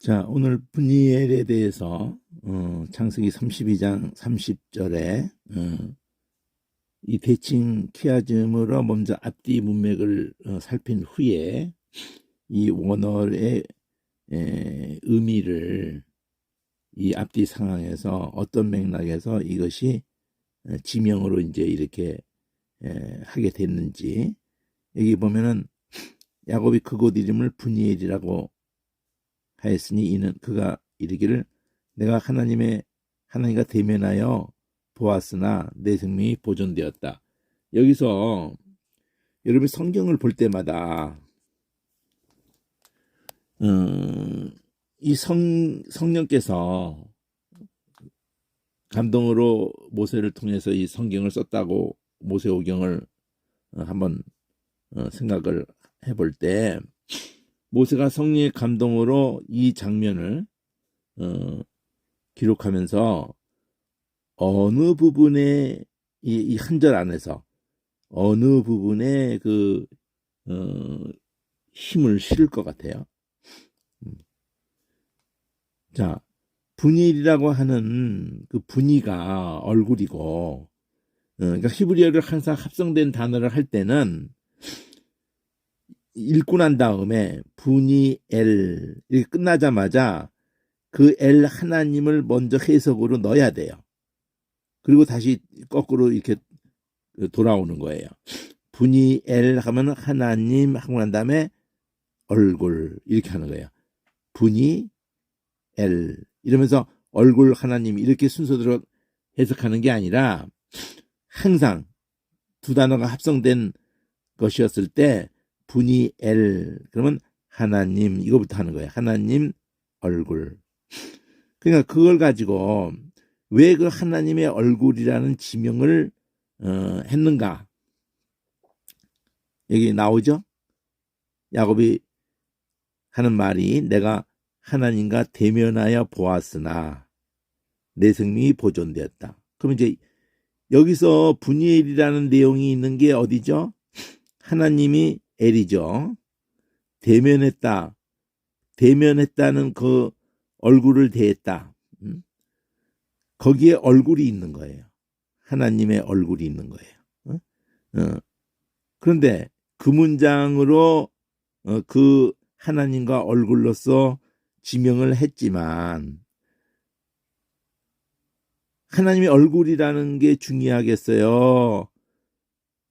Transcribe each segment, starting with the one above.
자, 오늘 분이엘에 대해서 창세기 32장 30절에 이 대칭 키아즘으로 먼저 앞뒤 문맥을 살핀 후에 이 원어의 의미를 이 앞뒤 상황에서 어떤 맥락에서 이것이 지명으로 이제 이렇게 하게 됐는지, 여기 보면은 야곱이 그곳 이름을 분이엘이라고 하였으니 이는 그가 이르기를 내가 하나님과 대면하여 보았으나 내 생명이 보존되었다. 여기서 여러분이 성경을 볼 때마다 이 성령께서 감동으로 모세를 통해서 이 성경을 썼다고 모세오경을 한번 생각을 해볼 때, 모세가 성령의 감동으로 이 장면을 기록하면서 어느 부분에 이 한 절 안에서 어느 부분에 그 힘을 실을 것 같아요. 자, 분일이라고 하는 그 분이가 얼굴이고, 그러니까 히브리어를 항상 합성된 단어를 할 때는 읽고 난 다음에 분이엘 이렇게 끝나자마자 그 엘 하나님을 먼저 해석으로 넣어야 돼요. 그리고 다시 거꾸로 이렇게 돌아오는 거예요. 분이엘 하면 하나님 하고 난 다음에 얼굴 이렇게 하는 거예요. 분이엘 이러면서 얼굴 하나님 이렇게 순서대로 해석하는 게 아니라 항상 두 단어가 합성된 것이었을 때 분이엘 그러면 하나님 이거부터 하는 거예요. 하나님 얼굴. 그러니까 그걸 가지고 왜 그 하나님의 얼굴이라는 지명을 했는가? 여기 나오죠? 야곱이 하는 말이 내가 하나님과 대면하여 보았으나 내 생명이 보존되었다. 그럼 이제 여기서 분이엘이라는 내용이 있는 게 어디죠? 하나님이 엘이죠. 대면했다. 대면했다는 그 얼굴을 대했다. 거기에 얼굴이 있는 거예요. 하나님의 얼굴이 있는 거예요. 그런데 그 문장으로 그 하나님과 얼굴로서 지명을 했지만 하나님의 얼굴이라는 게 중요하겠어요?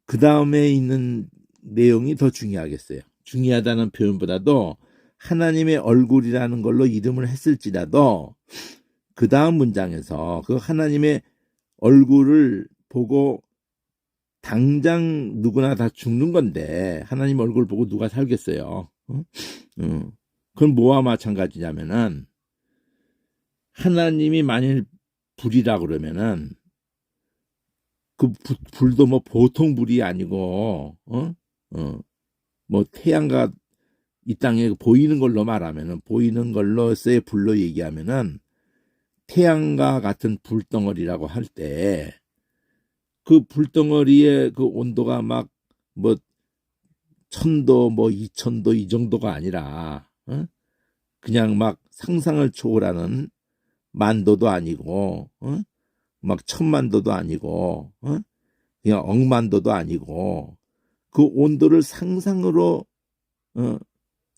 그 다음에 있는 내용이 더 중요하겠어요? 중요하다는 표현보다도 하나님의 얼굴이라는 걸로 이름을 했을지라도 그 다음 문장에서 그 하나님의 얼굴을 보고 당장 누구나 다 죽는 건데 하나님 얼굴 보고 누가 살겠어요? 그건 뭐와 마찬가지냐면은 하나님이 만일 불이라 그러면은 그 불도 뭐 보통 불이 아니고 뭐 태양과 이 땅에 보이는 걸로 말하면은 보이는 걸로서의 불로 얘기하면은 태양과 같은 불덩어리라고 할 때 그 불덩어리의 그 온도가 막 뭐 1000도 뭐 2000도 이 정도가 아니라 그냥 막 상상을 초월하는 만도도 아니고 막 1000만도도 아니고 그냥 억만도도 아니고 그 온도를 상상으로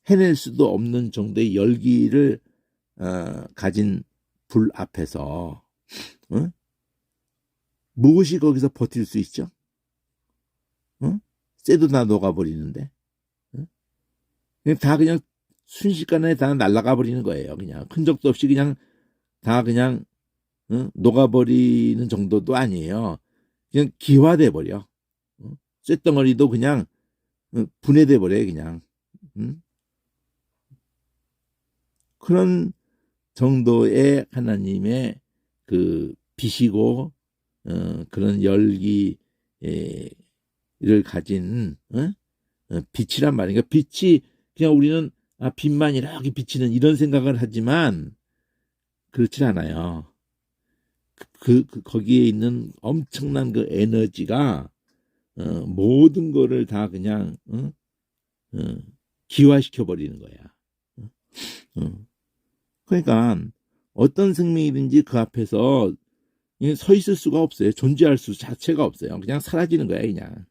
해낼 수도 없는 정도의 열기를 가진 불 앞에서 무엇이 거기서 버틸 수 있죠? 쇠도 다 녹아버리는데 그냥 순식간에 다 날아가 버리는 거예요. 그냥 흔적도 없이 그냥 다 그냥 녹아버리는 정도도 아니에요. 그냥 기화돼 버려. 쇳덩어리도 그냥 분해돼 버려요. 그냥 그런 정도의 하나님의 그 빛이고 그런 열기를 가진 빛이란 말이니까 빛이 그냥 우리는 빛만 이렇게 비치는 이런 생각을 하지만 그렇지 않아요. 거기에 있는 엄청난 그 에너지가 모든 거를 다 그냥 기화시켜 버리는 거야. 그러니까 어떤 생명이든지 그 앞에서 서 있을 수가 없어요. 존재할 수 자체가 없어요. 그냥 사라지는 거야, 그냥.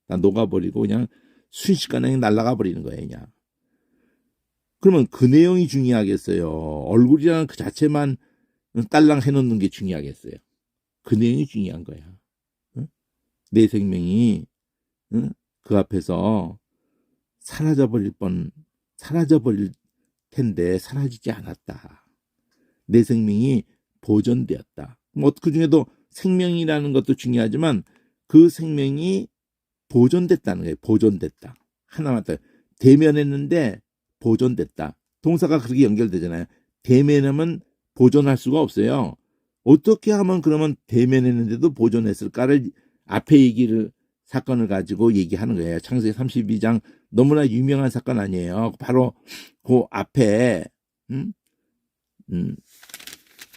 다 녹아버리고 그냥 순식간에 날아가 버리는 거예요, 그냥. 그러면 그 내용이 중요하겠어요. 얼굴이라는 그 자체만 딸랑 해놓는 게 중요하겠어요. 그 내용이 중요한 거야. 내 생명이 그 앞에서 사라져버릴 텐데 사라지지 않았다. 내 생명이 보존되었다. 뭐 그 중에도 생명이라는 것도 중요하지만 그 생명이 보존됐다는 거예요. 보존됐다. 하나만 더 대면했는데 보존됐다. 동사가 그렇게 연결되잖아요. 대면하면 보존할 수가 없어요. 어떻게 하면 그러면 대면했는데도 보존했을까를 앞에 사건을 가지고 얘기하는 거예요. 창세기 32장 너무나 유명한 사건 아니에요. 바로 그 앞에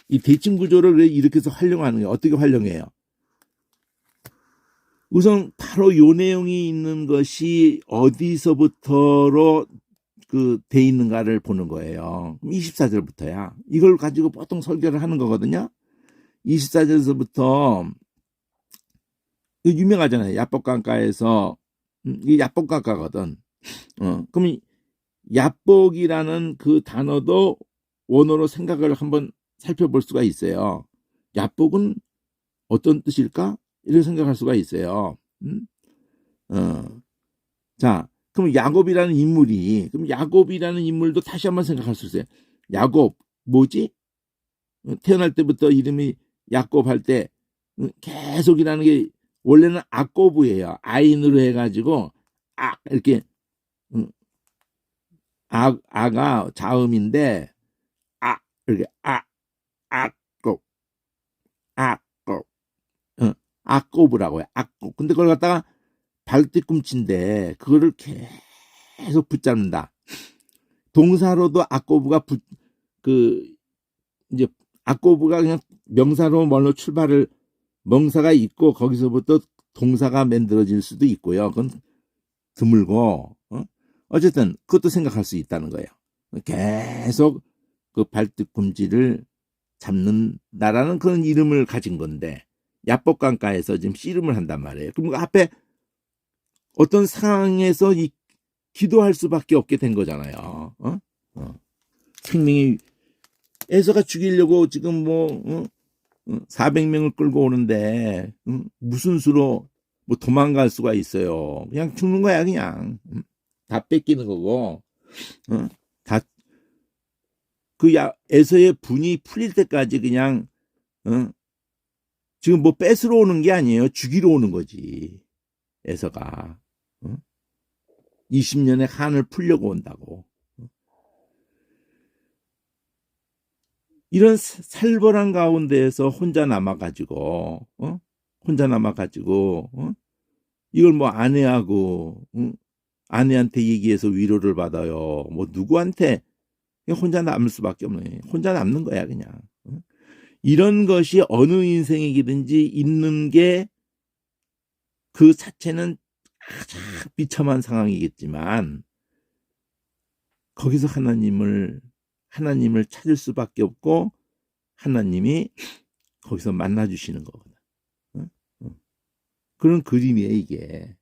이 대칭 구조를 이렇게 해서 활용하는 거예요. 어떻게 활용해요? 우선 바로 요 내용이 있는 것이 어디서부터로 돼 있는가를 보는 거예요. 24절부터야. 이걸 가지고 보통 설교를 하는 거거든요. 24절에서부터 유명하잖아요. 야복강가에서 이게 야복강가거든. 그럼 야복이라는 그 단어도 원어로 생각을 한번 살펴볼 수가 있어요. 야복은 어떤 뜻일까? 이렇게 생각할 수가 있어요. 자, 그럼 야곱이라는 인물도 다시 한번 생각할 수 있어요. 야곱 뭐지? 태어날 때부터 이름이 야곱 할 때 계속이라는 게 원래는 아꼬브예요. 아인으로 해가지고 이렇게 아가 자음인데 이렇게 아꼬브 아꼬브라고 해요. 아꼬. 근데 그걸 갖다가 발뒤꿈치인데 그거를 계속 붙잡는다. 동사로도 아꼬브가 이제 아꼬브가 그냥 명사로 뭘로 출발을 명사가 있고 거기서부터 동사가 만들어질 수도 있고요. 그건 드물고 어쨌든 그것도 생각할 수 있다는 거예요. 계속 그 발뒤꿈치를 잡는다라는 그런 이름을 가진 건데 야복강가에서 지금 씨름을 한단 말이에요. 그럼 그 앞에 어떤 상황에서 기도할 수밖에 없게 된 거잖아요. 생명이 에서가 죽이려고 지금 400명을 끌고 오는데 무슨 수로 도망갈 수가 있어요. 그냥 죽는 거야. 그냥 다 뺏기는 거고 다 그 에서의 분이 풀릴 때까지 그냥 지금 뺏으러 오는 게 아니에요. 죽이러 오는 거지. 에서가 20년의 한을 풀려고 온다고. 이런 살벌한 가운데에서 혼자 남아가지고 이걸 아내하고 아내한테 얘기해서 위로를 받아요. 누구한테 혼자 남을 수밖에 없네. 혼자 남는 거야 그냥. 이런 것이 어느 인생이든지 있는 게 그 자체는 가장 비참한 상황이겠지만 거기서 하나님을 찾을 수밖에 없고 하나님이 거기서 만나주시는 거거든. 그런 그림이에요 이게.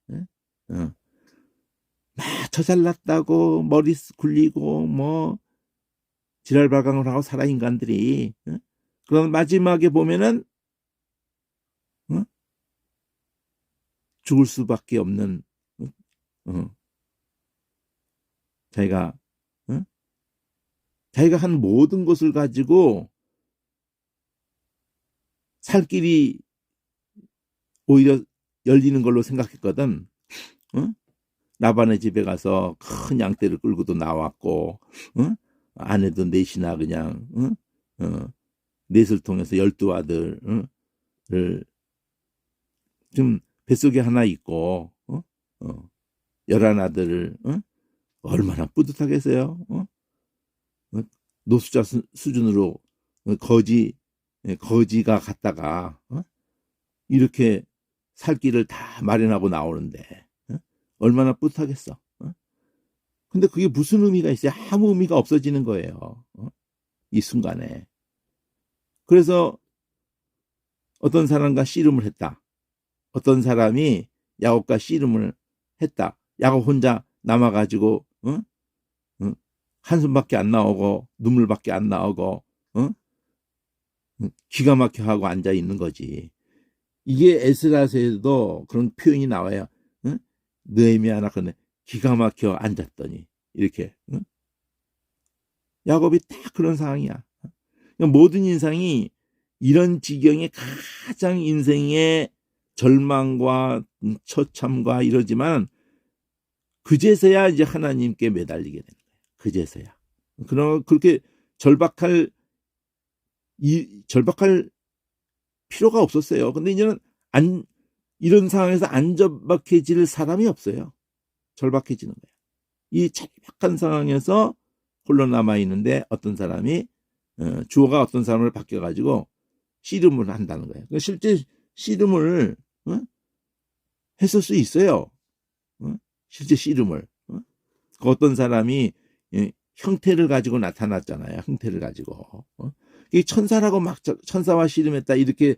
저 잘났다고 머리 굴리고 지랄발광을 하고 살아 인간들이. 그럼 마지막에 보면은 죽을 수밖에 없는 자기가 한 모든 것을 가지고 살 길이 오히려 열리는 걸로 생각했거든. 라반의 집에 가서 큰 양떼를 끌고도 나왔고 아내도 넷이나 그냥 넷을 통해서 12아들을 좀 뱃속에 하나 있고 11아들을 얼마나 뿌듯하겠어요. 노숙자 수준으로 거지가 갔다가 이렇게 살 길을 다 마련하고 나오는데 얼마나 뿌듯하겠어. 근데 그게 무슨 의미가 있어요? 아무 의미가 없어지는 거예요. 이 순간에. 그래서 어떤 사람과 씨름을 했다. 어떤 사람이 야곱과 씨름을 했다. 야곱 혼자 남아가지고 한숨밖에 안 나오고 눈물밖에 안 나오고 기가 막혀 하고 앉아 있는 거지. 이게 에스라서에도 그런 표현이 나와요. 느헤미야나 그러네. 기가 막혀 앉았더니 이렇게. 야곱이 딱 그런 상황이야. 모든 인상이 이런 지경에 가장 인생의 절망과 처참과 이러지만 그제서야 이제 하나님께 매달리게 되는 거야. 그제서야. 그렇게 절박할 필요가 없었어요. 근데 이제는 이런 상황에서 안 절박해질 사람이 없어요. 절박해지는 거야. 이 절박한 상황에서 홀로 남아있는데 어떤 사람이 주어가 어떤 사람을 바뀌어가지고 씨름을 한다는 거예요. 실제 씨름을 했을 수 있어요. 실제 씨름을. 어떤 사람이 형태를 가지고 나타났잖아요. 형태를 가지고. 이 천사라고 막 천사와 씨름했다 이렇게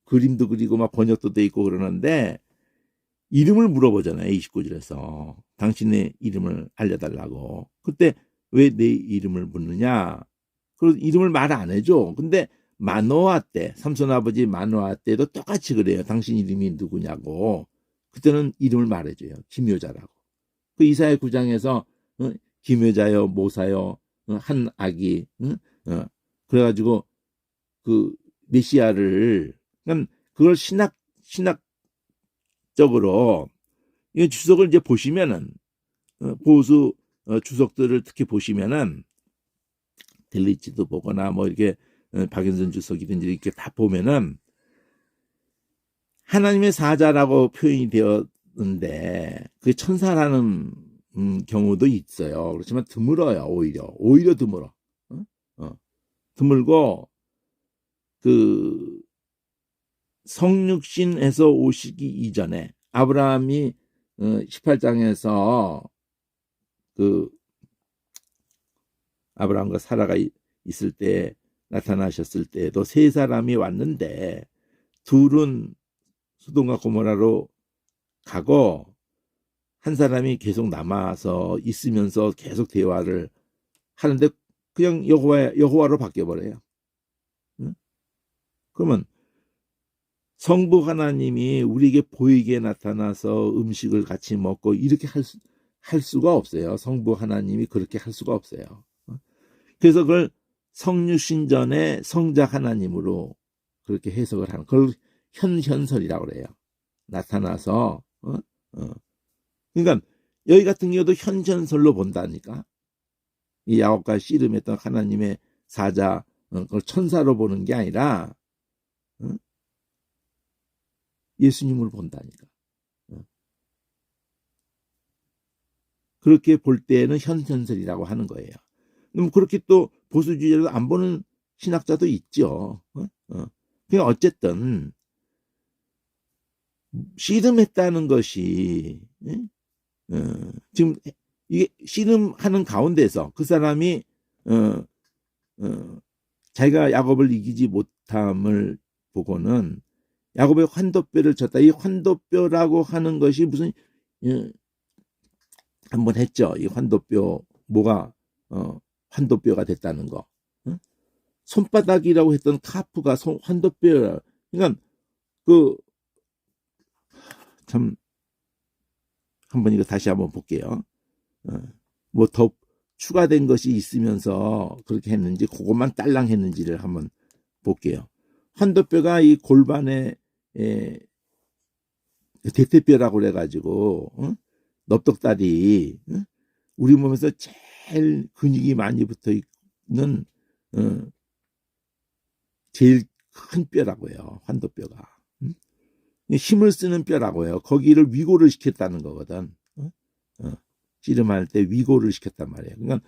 그림도 그리고 막 번역도 돼 있고 그러는데 이름을 물어보잖아요. 29절에서 당신의 이름을 알려달라고. 그때 왜 내 이름을 묻느냐? 그 이름을 말 안 해줘. 근데 마노아 때 삼손 아버지 마노아 때도 똑같이 그래요. 당신 이름이 누구냐고. 그때는 이름을 말해줘요. 기묘자라고. 그 이사야 9장에서 기묘자여 모사여 한 아기 그래가지고 그 메시아를 그걸 신학적으로 이 주석을 이제 보시면은 보수 주석들을 특히 보시면은 델리치도 보거나 뭐 이렇게 박연선 주석이든지 이렇게 다 보면은 하나님의 사자라고 표현이 되었는데 그게 천사라는 경우도 있어요. 그렇지만 드물어요. 오히려 드물어. 드물고 그 성육신에서 오시기 이전에 아브라함이 18장에서 그 아브라함과 사라가 있을 때 나타나셨을 때도 세 사람이 왔는데 둘은 소돔과 고모라로 가고 한 사람이 계속 남아서 있으면서 계속 대화를 하는데 그냥 여호와로 바뀌어버려요. 그러면 성부 하나님이 우리에게 보이게 나타나서 음식을 같이 먹고 이렇게 할 수가 없어요. 성부 하나님이 그렇게 할 수가 없어요. 그래서 그걸 성육신전의 성자 하나님으로 그렇게 해석을 하는 그걸 현현설이라고 그래요. 나타나서 그러니까 여기 같은 경우도 현현설로 본다니까. 이 야곱과 씨름했던 하나님의 사자 그걸 천사로 보는 게 아니라 예수님을 본다니까. 그렇게 볼 때는 현현설이라고 하는 거예요. 그럼 그렇게 또 보수주의자도 안 보는 신학자도 있죠. 그러니까 어쨌든 씨름했다는 것이 지금 이게 씨름하는 가운데서 그 사람이 자기가 야곱을 이기지 못함을 보고는 야곱의 환도뼈를 쳤다. 이 환도뼈라고 하는 것이 무슨 한번 했죠. 이 환도뼈 뭐가 환도뼈가 됐다는 거. 손바닥이라고 했던 카프가 환도뼈. 그러니까 그 참 한번 이거 다시 한번 볼게요. 뭐 더 추가된 것이 있으면서 그렇게 했는지 그것만 딸랑 했는지를 한번 볼게요. 환도뼈가 이 골반에 대퇴뼈라고 그래가지고 넙떡다리 우리 몸에서 제일 근육이 많이 붙어 있는 제일 큰 뼈라고 해요. 환도뼈가. 힘을 쓰는 뼈라고 해요. 거기를 위고를 시켰다는 거거든. 씨름할 때 위고를 시켰단 말이에요. 그러니까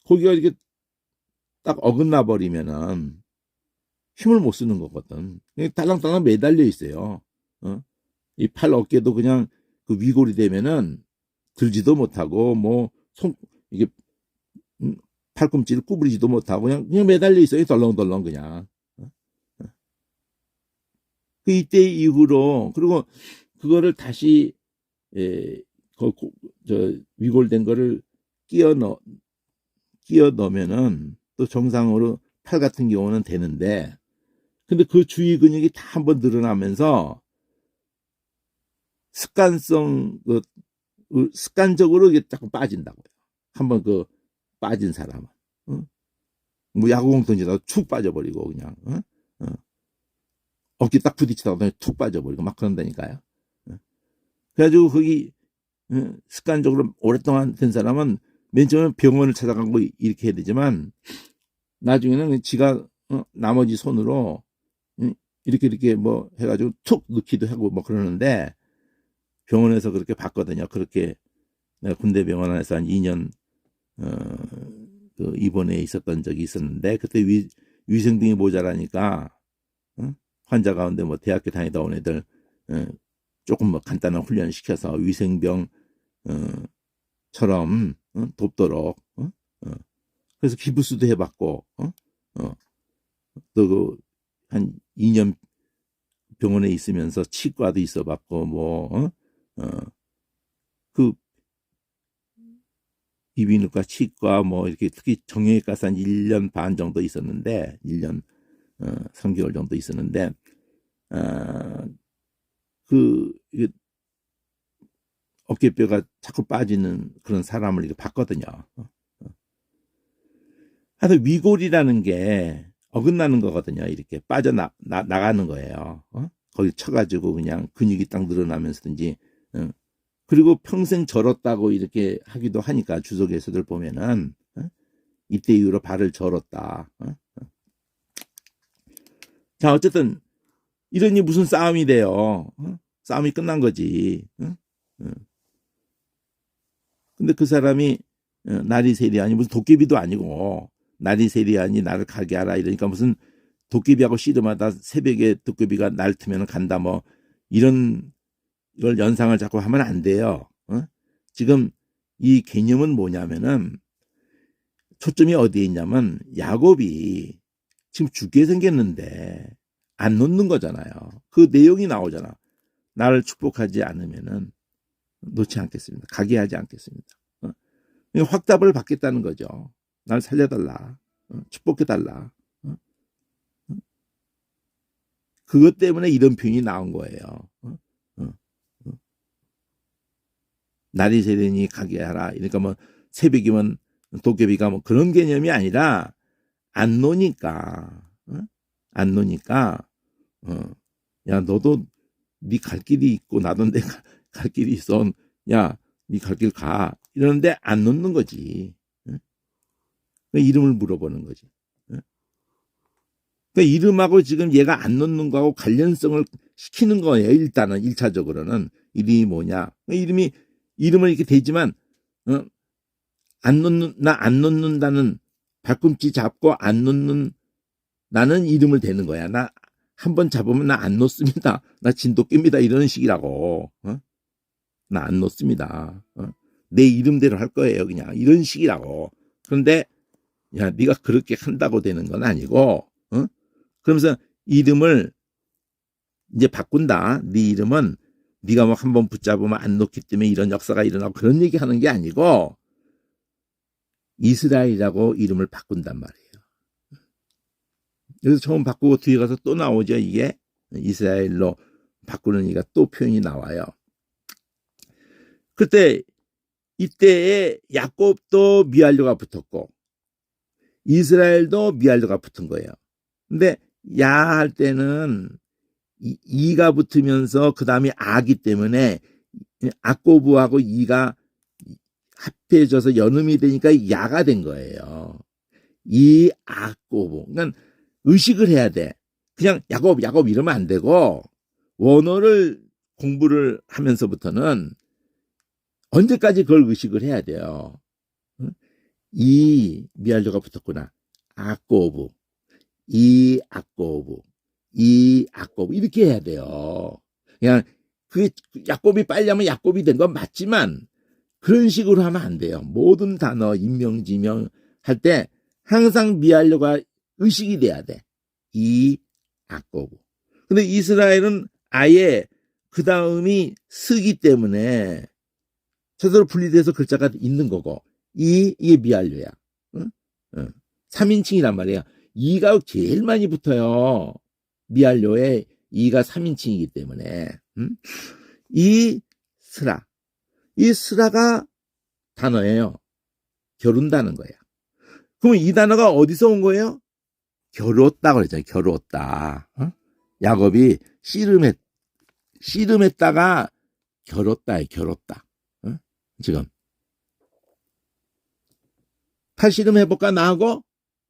거기가 이렇게 딱 어긋나 버리면은 힘을 못 쓰는 거거든. 딸랑딸랑 매달려 있어요. 이 팔 어깨도 그냥 그 위골이 되면은 들지도 못하고 뭐 이게 팔꿈치를 구부리지도 못하고 그냥 매달려 있어요. 덜렁덜렁 그냥. 그 이때 이후로 그리고 그거를 다시 위골된 거를 끼워 넣으면은 또 정상으로 팔 같은 경우는 되는데, 근데 그 주위 근육이 다 한번 늘어나면서 습관적으로 이게 자꾸 빠진다고요. 한번 빠진 사람은. 뭐 야구공 던지다가 툭 빠져버리고 그냥. 어깨 딱 부딪히다가 툭 빠져버리고 막 그런다니까요. 그래가지고 거기 습관적으로 오랫동안 된 사람은 맨 처음에 병원을 찾아가고 이렇게 해야 되지만 나중에는 지가 나머지 손으로 이렇게 뭐 해가지고 툭 넣기도 하고 뭐 그러는데, 병원에서 그렇게 봤거든요. 그렇게 내가 군대 병원에서 한 2년 입원해 있었던 적이 있었는데, 그때 위생등이 모자라니까 환자 가운데 뭐 대학교 다니다 온 애들 조금 뭐 간단한 훈련 시켜서 위생병 처럼 돕도록 그래서 기부스도 해봤고 또 한 2년 병원에 있으면서 치과도 있어봤고 뭐 그 이비인후과 치과 뭐 이렇게 특히 정형외과에서 한 1년 반 정도 있었는데 1년 3개월 정도 있었는데 어깨뼈가 자꾸 빠지는 그런 사람을 이렇게 봤거든요. 하여튼 위골이라는 게 어긋나는 거거든요. 이렇게 나가는 거예요. 거기 쳐가지고 그냥 근육이 딱 늘어나면서든지. 그리고 평생 절었다고 이렇게 하기도 하니까 주석에서들 보면은 이때 이후로 발을 절었다. 자, 어쨌든 이러니 무슨 싸움이 돼요. 싸움이 끝난 거지. 근데 그 사람이 나리세리아니 무슨 도깨비도 아니고 나리세리아니 나를 가게 하라 이러니까 무슨 도깨비하고 씨름하다 새벽에 도깨비가 날 트면 간다 뭐 이런 걸 연상을 자꾸 하면 안 돼요. 지금 이 개념은 뭐냐면은 초점이 어디에 있냐면 야곱이 지금 죽게 생겼는데 안 놓는 거잖아요. 그 내용이 나오잖아. 나를 축복하지 않으면은 놓지 않겠습니다. 가게 하지 않겠습니다. 확답을 받겠다는 거죠. 날 살려달라. 축복해달라. 그것 때문에 이런 표현이 나온 거예요. 날이 새되니 가게 하라. 그러니까 뭐 새벽이면 도깨비가 뭐 그런 개념이 아니라 안 노니까. 안 노니까 야 너도 네 갈 길이 있고 나도 내 갈 길이 있어. 야 네 갈 길 가. 이러는데 안 놓는 거지. 이름을 물어보는 거지. 그러니까 이름하고 지금 얘가 안 놓는 거하고 관련성을 시키는 거예요. 일단은 1차적으로는 이름이 뭐냐. 이름을 이렇게 대지만 나 안 놓는다는 발꿈치 잡고 안 놓는 나는 이름을 대는 거야. 나 한 번 잡으면 나 안 놓습니다. 나 진돗개입니다. 이런 식이라고. 나 안 놓습니다. 내 이름대로 할 거예요. 그냥 이런 식이라고. 그런데 야 네가 그렇게 한다고 되는 건 아니고 그러면서 이름을 이제 바꾼다. 네 이름은 네가 뭐 한 번 붙잡으면 안 놓기 때문에 이런 역사가 일어나고 그런 얘기하는 게 아니고 이스라엘이라고 이름을 바꾼단 말이에요. 그래서 처음 바꾸고 뒤에 가서 또 나오죠. 이게 이스라엘로 바꾸는 얘기가 또 표현이 나와요. 그때 이때에 야곱도 미알료가 붙었고 이스라엘도 미알료가 붙은 거예요. 근데 야 할 때는 이가 붙으면서 그 다음에 아기 때문에 아꼬부하고 이가 합해져서 연음이 되니까 야가 된 거예요. 이 아꼬부. 그러니까 의식을 해야 돼. 그냥 야곱 이러면 안 되고 원어를 공부를 하면서부터는 언제까지 그걸 의식을 해야 돼요. 이 미알료가 붙었구나. 아꼬부. 이 아꼬부. 이렇게 해야 돼요. 그냥 그게 야곱이 빨리 하면 야곱이 된 건 맞지만 그런 식으로 하면 안 돼요. 모든 단어, 인명, 지명, 할 때 항상 미알료가 의식이 돼야 돼. 이 악거고. 근데 이스라엘은 아예 그 다음이 쓰기 때문에 저절로 분리돼서 글자가 있는 거고 이게 미알료야. 응? 응. 3인칭이란 말이야. 이가 제일 많이 붙어요. 미알료에 이가 3인칭이기 때문에. 응? 이 스라. 이 스라가 단어예요. 겨룬다는 거야. 그럼 이 단어가 어디서 온 거예요? 겨루었다 그랬잖아요. 겨루었다. 어? 야곱이 씨름했다가 겨뤘다에 겨뤘다. 어? 지금 팔씨름 해볼까 나하고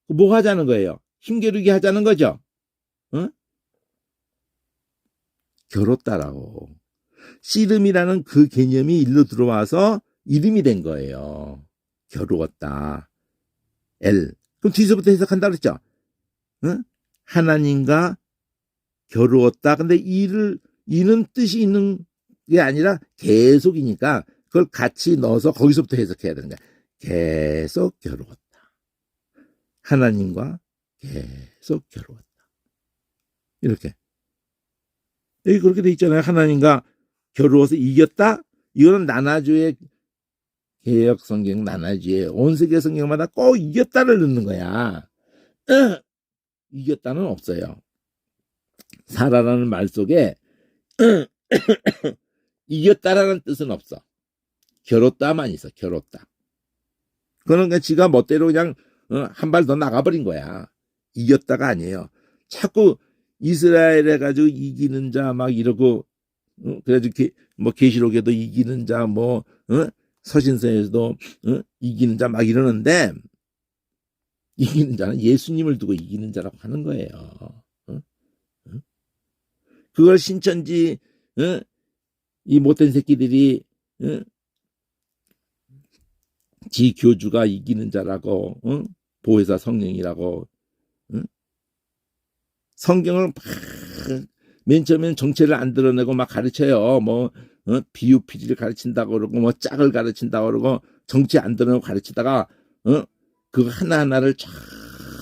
뭐 하자는 거예요? 힘겨루기 하자는 거죠. 어? 겨뤘다라고. 씨름이라는 그 개념이 일로 들어와서 이름이 된 거예요. 겨루었다. 엘. 그럼 뒤에서부터 해석한다 그랬죠. 어? 하나님과 겨루었다. 근데 이는 뜻이 있는 게 아니라 계속이니까 그걸 같이 넣어서 거기서부터 해석해야 되는 거야. 계속 겨루었다. 하나님과 계속 겨루었다. 이렇게. 여기 그렇게 돼 있잖아요. 하나님과 겨루어서 이겼다. 이거는 나나주의 개역 성경, 나나주의 온 세계 성경마다 꼭 이겼다를 넣는 거야. 이겼다는 없어요. 사라라는 말 속에 이겼다라는 뜻은 없어. 겨뤘다만 있어. 겨뤘다. 그러니까 지가 멋대로 그냥 한 발 더 나가버린 거야. 이겼다가 아니에요. 자꾸 이스라엘 해가지고 이기는 자 막 이러고 그래가지고 뭐 계시록에도 이기는 자 뭐 서신서에서도 이기는 자 막 이러는데 이기는 자는 예수님을 두고 이기는 자라고 하는 거예요. 그걸 신천지 이 못된 새끼들이 지 교주가 이기는 자라고 보혜사 성령이라고 성경을 막 맨 처음엔 정체를 안 드러내고 막 가르쳐요. 뭐 비유피지를 가르친다고 그러고 뭐 짝을 가르친다고 그러고 정체 안 드러내고 가르치다가 그거 하나하나를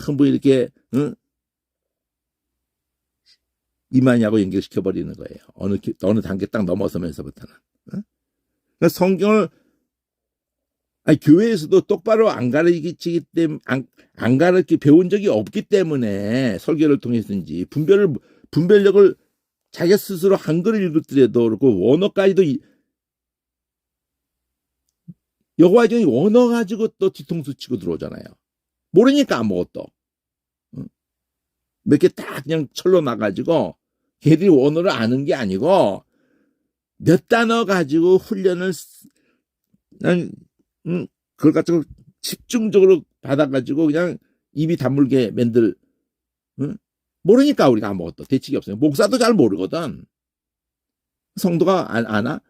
전부 이렇게 이만희하고 연결시켜 버리는 거예요. 어느 단계 딱 넘어서면서부터는. 그러니까 성경을 교회에서도 똑바로 안 가르치기 때문에 안 가르치 배운 적이 없기 때문에 설교를 통해서인지 분별력을 자기가 스스로 한글을 읽었더라도 그렇고 원어까지도 여호와의 원어 가지고 또 뒤통수 치고 들어오잖아요. 모르니까 아무것도 몇 개 딱 그냥 철로 나가지고 걔들이 원어를 아는 게 아니고 몇 단어 가지고 훈련을 그걸 가지고 집중적으로 받아가지고 그냥 입이 다물게 만들 모르니까 우리가 아무것도 대책이 없어요. 목사도 잘 모르거든. 성도가 아나?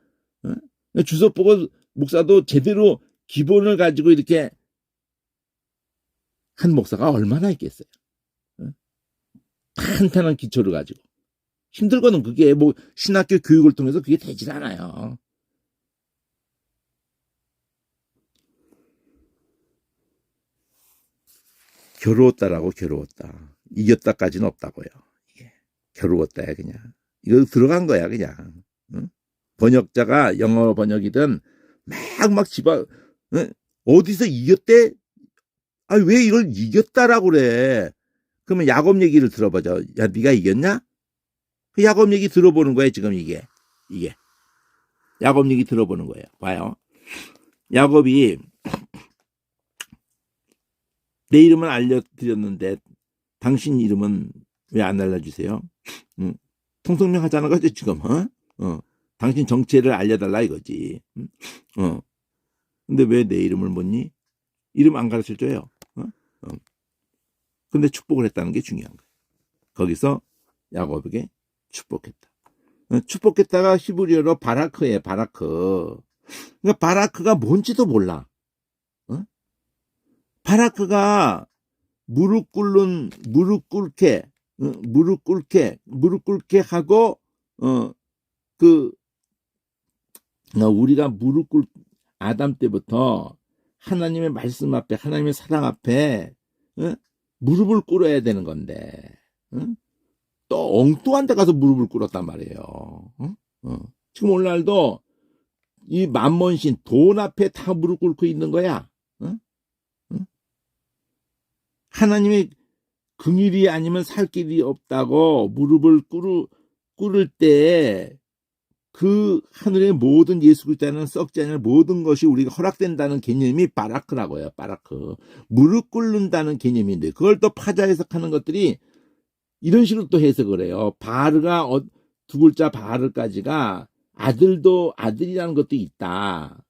주소 보고 목사도 제대로 기본을 가지고 이렇게 한 목사가 얼마나 있겠어요. 탄탄한 기초를 가지고. 힘들거든. 그게 뭐 신학교 교육을 통해서 그게 되질 않아요. 겨루었다라고 겨루었다. 이겼다까지는 없다고요. 이게 겨루었다야 그냥. 이거 들어간 거야 그냥. 번역자가 영어 번역이든 막 집어 어디서 이겼대? 왜 이걸 이겼다라고 그래? 그러면 야곱 얘기를 들어보자. 야, 네가 이겼냐? 그 야곱 얘기 들어보는 거야 지금 이게. 야곱 얘기 들어보는 거예요. 봐요. 야곱이 내 이름은 알려드렸는데 당신 이름은 왜 안 알려주세요? 통성명 하자는 거지 지금. 당신 정체를 알려달라 이거지. 근데 왜 내 이름을 묻니? 이름 안 가르쳐줘요. 근데 축복을 했다는 게 중요한 거예요. 거기서 야곱에게 축복했다. 축복했다가 히브리어로 바라크예요. 바라크. 그러니까 바라크가 뭔지도 몰라. 바라크가 무릎 꿇게 하고 우리가 아담 때부터 하나님의 말씀 앞에, 하나님의 사랑 앞에 무릎을 꿇어야 되는 건데 또 엉뚱한 데 가서 무릎을 꿇었단 말이에요. 지금 오늘날도 이 만몬신 돈 앞에 다 무릎 꿇고 있는 거야. 하나님의 긍휼이 아니면 살 길이 없다고 무릎을 꿇을 때 그 하늘의 모든 예수 그리스도는 썩지 않을 모든 것이 우리가 허락된다는 개념이 바라크라고요. 바라크. 무릎 꿇는다는 개념인데 그걸 또 파자 해석하는 것들이 이런 식으로 또 해석을 해요. 바르가 두 글자 바르까지가 아들도 아들이라는 것도 있다.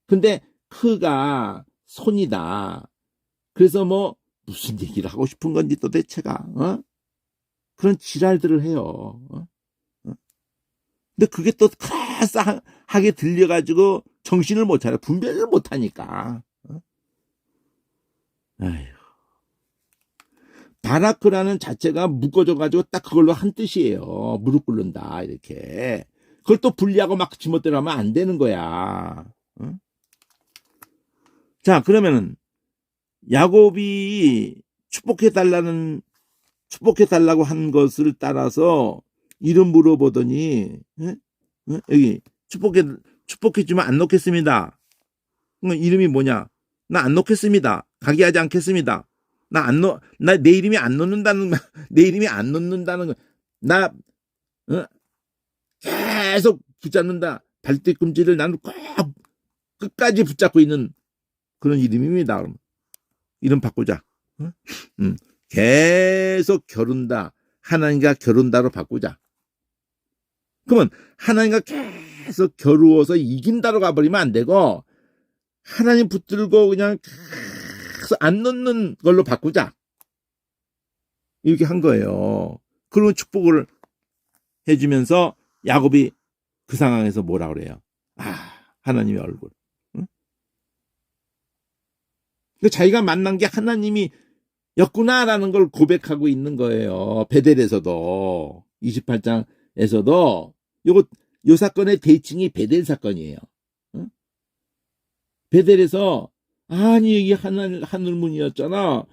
근데 크가 손이다. 그래서 뭐 무슨 얘기를 하고 싶은 건지 도대체가 그런 지랄들을 해요. 근데 그게 또 그럴싸하게 들려가지고 정신을 못 차려. 분별을 못 하니까. 아휴. 바라크라는 자체가 묶어져가지고 딱 그걸로 한 뜻이에요. 무릎 꿇는다. 이렇게. 그걸 또 분리하고 막 지멋대로 하면 안 되는 거야. 자, 그러면은 야곱이 축복해달라고 한 것을 따라서 이름 물어보더니 여기 축복해주면 안 놓겠습니다. 이름이 뭐냐? 나 안 놓겠습니다. 가게 하지 않겠습니다. 나 내 이름이 안 놓는다는 내 이름이 안 놓는다는 거. 나 계속 붙잡는다. 발뒤꿈치를 나는 꼭 끝까지 붙잡고 있는 그런 이름입니다. 이름 바꾸자. 계속 겨룬다. 하나님과 겨룬다로 바꾸자. 그러면 하나님과 계속 겨루어서 이긴다로 가버리면 안 되고 하나님 붙들고 그냥 계속 안 놓는 걸로 바꾸자. 이렇게 한 거예요. 그런 축복을 해주면서 야곱이 그 상황에서 뭐라 그래요? 하나님의 얼굴. 자기가 만난 게 하나님이 였구나라는 걸 고백하고 있는 거예요. 베델에서도 28장에서도 요 사건의 대칭이 베델 사건이에요. 베델에서 아니 여기 하늘문이었잖아.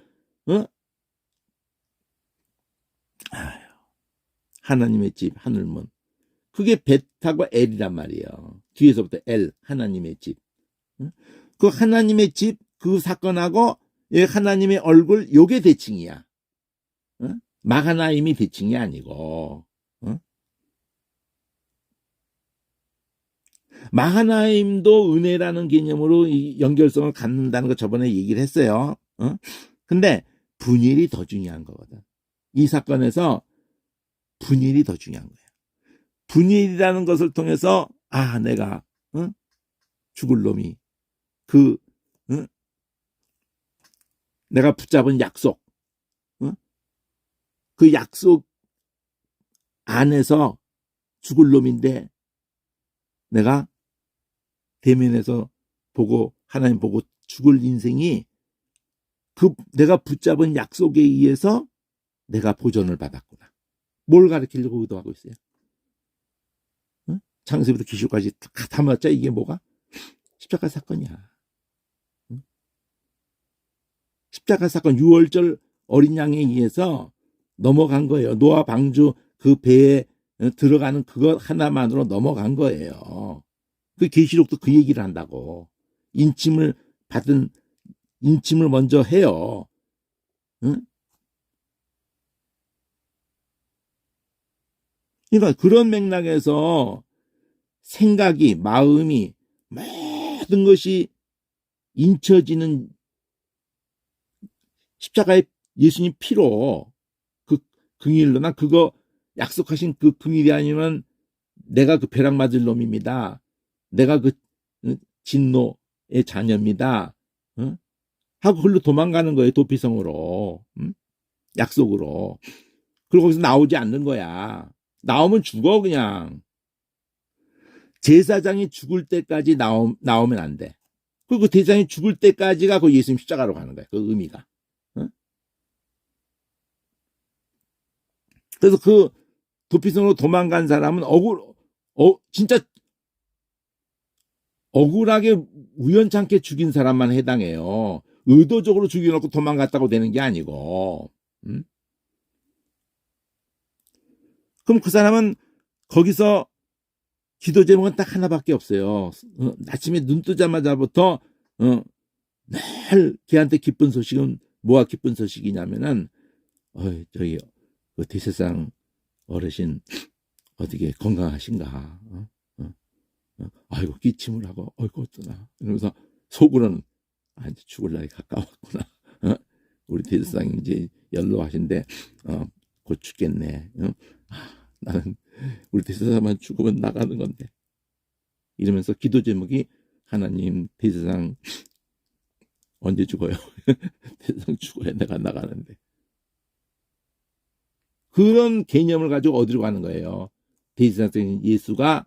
하나님의 집 하늘문. 그게 벳하고 엘이란 말이에요. 뒤에서부터 엘 하나님의 집. 그 하나님의 집 그 사건하고 하나님의 얼굴 요게 대칭이야. 마하나임이 대칭이 아니고. 마하나임도 은혜라는 개념으로 이 연결성을 갖는다는 거 저번에 얘기를 했어요. 근데 분일이 더 중요한 거거든. 이 사건에서 분일이 더 중요한 거야. 분일이라는 것을 통해서 내가 죽을 놈이 내가 붙잡은 약속 그 약속 안에서 죽을 놈인데 내가 대면에서 보고 하나님 보고 죽을 인생이 내가 붙잡은 약속에 의해서 내가 보존을 받았구나. 뭘 가르치려고 의도하고 있어요? 창세부터 기술까지 다 맞자. 이게 뭐가? 십자가 사건이야. 십자가 사건 6월절 어린 양에 의해서 넘어간 거예요. 노아 방주 그 배에 들어가는 그것 하나만으로 넘어간 거예요. 그 계시록도 그 얘기를 한다고. 인침을 먼저 해요. 그러니까 그런 맥락에서 생각이 마음이 모든 것이 인쳐지는 십자가의 예수님 피로 그 긍휼로 난 그거 약속하신 그 긍휼이 아니면 내가 그 벼락 맞을 놈입니다. 내가 그 진노의 자녀입니다. 하고 그걸로 도망가는 거예요. 도피성으로. 약속으로. 그리고 거기서 나오지 않는 거야. 나오면 죽어 그냥. 제사장이 죽을 때까지 나오면 안 돼. 그리고 그 제사장이 죽을 때까지가 그 예수님 십자가로 가는 거야. 그 의미가. 그래서 그 도피성으로 도망간 사람은 진짜 억울하게 우연찮게 죽인 사람만 해당해요. 의도적으로 죽여놓고 도망갔다고 되는 게 아니고. 그럼 그 사람은 거기서 기도 제목은 딱 하나밖에 없어요. 아침에 눈 뜨자마자부터 늘 걔한테 기쁜 소식은 뭐가 기쁜 소식이냐면은 저희 그 대세상 어르신 어떻게 건강하신가? 아이고 기침을 하고 어이구 어쩌나 이러면서 속으로는 이제 죽을 날이 가까웠구나. 우리 대세상이 이제 연로하신데 곧 죽겠네. 나는 우리 대세상만 죽으면 나가는 건데 이러면서 기도 제목이 하나님 대세상 언제 죽어요? 대세상 죽어야 내가 나가는데. 그런 개념을 가지고 어디로 가는 거예요? 대지상생 예수가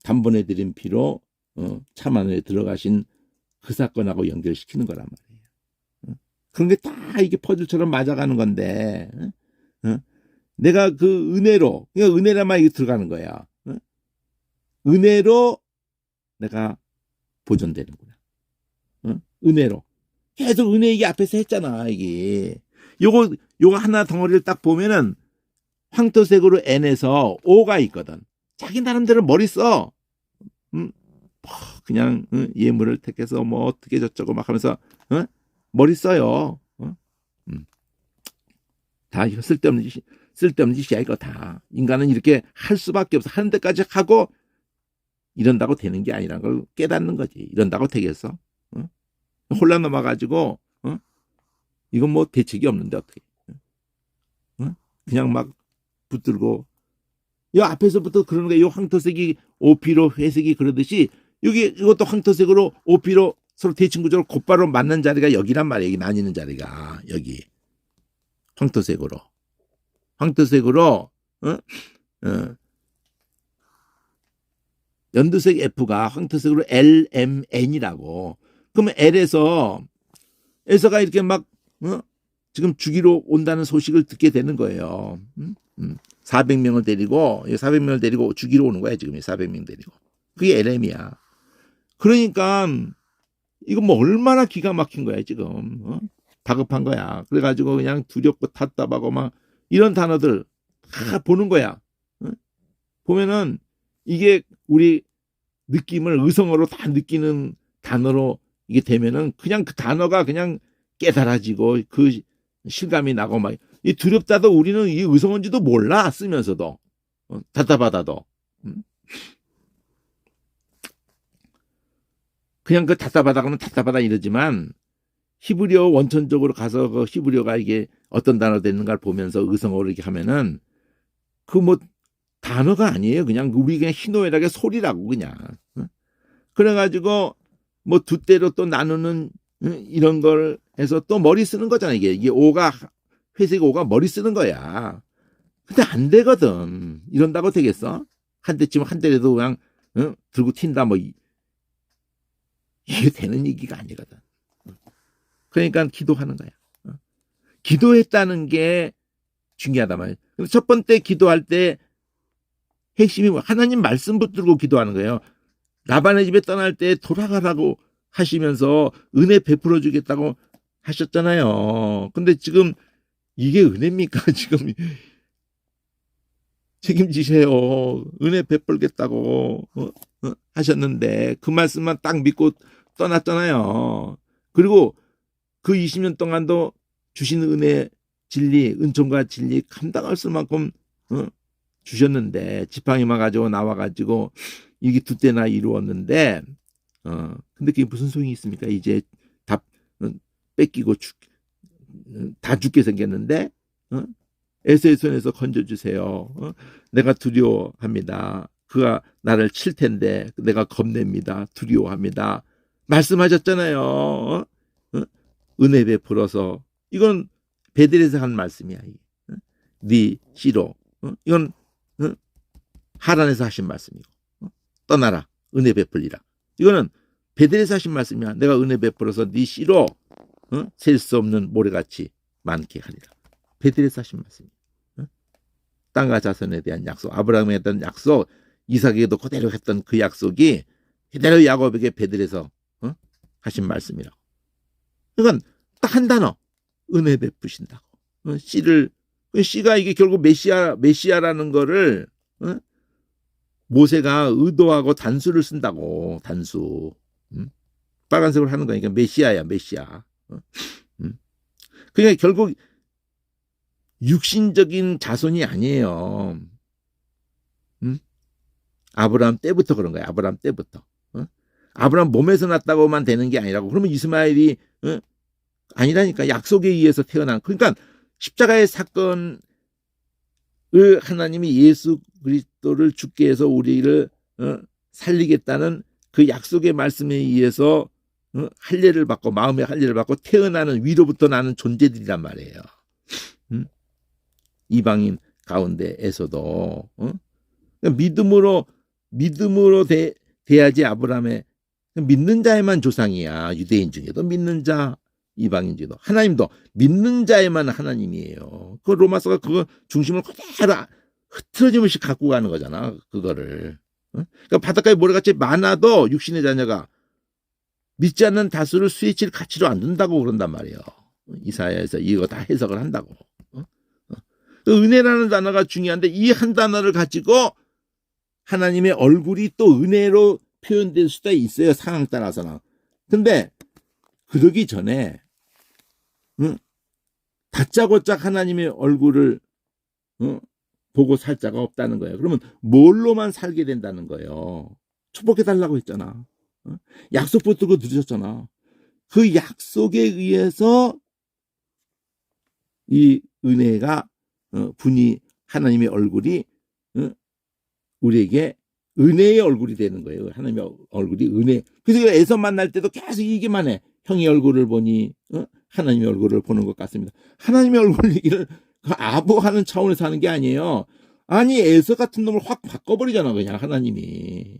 단번에 드린 피로 참안에 들어가신 그 사건하고 연결시키는 거란 말이에요. 그런 게 다 이게 퍼즐처럼 맞아가는 건데 내가 그 은혜로, 그러니까 은혜라만 이게 들어가는 거야. 은혜로 내가 보존되는구나. 은혜로. 계속 은혜 얘기 앞에서 했잖아, 이게. 요거 하나 덩어리를 딱 보면은 황토색으로 N에서 O가 있거든. 자기 나름대로 머리 써. 그냥 예물을 택해서 뭐 어떻게 저쩌고 막 하면서 머리 써요. 다 이거 쓸데없는 짓이야 이거 다. 인간은 이렇게 할 수밖에 없어. 하는 데까지 하고 이런다고 되는 게 아니라는 걸 깨닫는 거지. 이런다고 되겠어? 혼란 넘어가지고 이건 뭐 대책이 없는데 어떻게? 그냥 막 붙들고 이 앞에서부터 그러는 거예요. 이 황토색이 오피로 회색이 그러듯이 여기 이것도 황토색으로 오피로 서로 대칭 구조로 곧바로 맞는 자리가 여기란 말이에요. 여기 나뉘는 자리가 여기 황토색으로 연두색 F가 황토색으로 LMN이라고. 그러면 L에서가 이렇게 막 지금 죽이러 온다는 소식을 듣게 되는 거예요. 400명을 데리고 죽이러 오는 거야 지금. 400명 데리고. 그게 LM이야. 그러니까 이거 뭐 얼마나 기가 막힌 거야 지금. 다급한 거야. 그래가지고 그냥 두렵고 답답하고 막 이런 단어들 다 보는 거야. 보면은 이게 우리 느낌을 의성어로 다 느끼는 단어로 이게 되면은 그냥 그 단어가 그냥 깨달아지고 그 실감이 나고 막 이 두렵다도 우리는 이 의성어인지도 몰라 쓰면서도 답답하다도 그냥 그 답답하다 그러면 답답하다 이러지만 히브리어 원천적으로 가서 그 히브리어가 이게 어떤 단어 되는가를 보면서 의성어로 이렇게 하면은 그 뭐 단어가 아니에요. 그냥 우리 그냥 희노애락의 소리라고 그냥. 그래가지고 뭐 두 대로 또 나누는 이런 걸 해서 또 머리 쓰는 거잖아. 이게 오가 회색 오가 머리 쓰는 거야. 근데 안 되거든. 이런다고 되겠어? 한 대쯤 한 대라도 그냥 들고 튄다 뭐 이게 되는 얘기가 아니거든. 그러니까 기도하는 거야. 기도했다는 게 중요하단 말이야. 첫 번째 기도할 때 핵심이 뭐 하나님 말씀 붙들고 기도하는 거예요. 라반의 집에 떠날 때 돌아가라고 하시면서 은혜 베풀어 주겠다고 하셨잖아요. 근데 지금 이게 은혜입니까? 지금 책임지세요. 은혜 베풀겠다고 하셨는데 그 말씀만 딱 믿고 떠났잖아요. 그리고 그 20년 동안도 주신 은혜, 진리, 은총과 진리 감당할 수 만큼 주셨는데 지팡이만 가지고 나와가지고 이게 두 때나 이루었는데 근데 그게 무슨 소용이 있습니까? 이제 다 뺏기고 다 죽게 생겼는데 에서의 손에서 건져주세요. 내가 두려워합니다. 그가 나를 칠 텐데 내가 겁냅니다. 두려워합니다. 말씀하셨잖아요. 은혜 베풀어서 이건 베델에서 한 말씀이야. 네 시로 이건 하란에서 하신 말씀이고 떠나라 은혜 베풀리라. 이거는 베델에서 하신 말씀이야. 내가 은혜 베풀어서 네 시로 셀 수 없는 모래같이 많게 하리라. 베델에서 하신 말씀이야. 땅과 자손에 대한 약속, 아브라함에 대한 약속, 이삭에게도 그대로 했던 그 약속이 그대로 야곱에게 배들에서 하신 말씀이라고. 그러니까 딱 한 단어, 은혜 베푸신다고. 씨가 이게 결국 메시아라는 거를 모세가 의도하고 단수를 쓴다고. 단수. 빨간색으로 하는 거니까 메시아야, 메시아. 그러니까 결국 육신적인 자손이 아니에요. 아브라함 때부터 그런 거야. 아브라함 때부터. 아브라함 몸에서 났다고만 되는 게 아니라고. 그러면 이스마엘이 아니라니까. 약속에 의해서 태어난. 그러니까 십자가의 사건을 하나님이 예수 그리스도를 죽게 해서 우리를 살리겠다는 그 약속의 말씀에 의해서 할례를 받고 마음의 할례를 받고 태어나는 위로부터 나는 존재들이란 말이에요. 이방인 가운데에서도 믿음으로 돼야지. 아브라함의 믿는 자에만 조상이야. 유대인 중에도 믿는 자, 이방인 중에도. 하나님도 믿는 자에만 하나님이에요. 그 로마서가 그거 중심을 그대로 흐트러짐없이 갖고 가는 거잖아. 그거를. 그러니까 바닷가에 모래같이 많아도 육신의 자녀가 믿지 않는 다수를 스위치를 가치로 안 둔다고 그런단 말이에요. 이사야에서 이거 다 해석을 한다고. 은혜라는 단어가 중요한데 이 한 단어를 가지고 하나님의 얼굴이 또 은혜로 표현될 수도 있어요. 상황 따라서는. 근데 그러기 전에 다짜고짜 하나님의 얼굴을 보고 살 자가 없다는 거예요. 그러면 뭘로만 살게 된다는 거예요. 축복해달라고 했잖아. 약속 붙들고 누르셨잖아. 그 약속에 의해서 이 은혜가 분이 하나님의 얼굴이 우리에게 은혜의 얼굴이 되는 거예요. 하나님의 얼굴이 은혜. 그래서 에서 만날 때도 계속 얘기만 해. 형의 얼굴을 보니 하나님의 얼굴을 보는 것 같습니다. 하나님의 얼굴 얘기를 아부하는 차원에서 하는 게 아니에요. 아니 에서 같은 놈을 확 바꿔버리잖아 그냥 하나님이.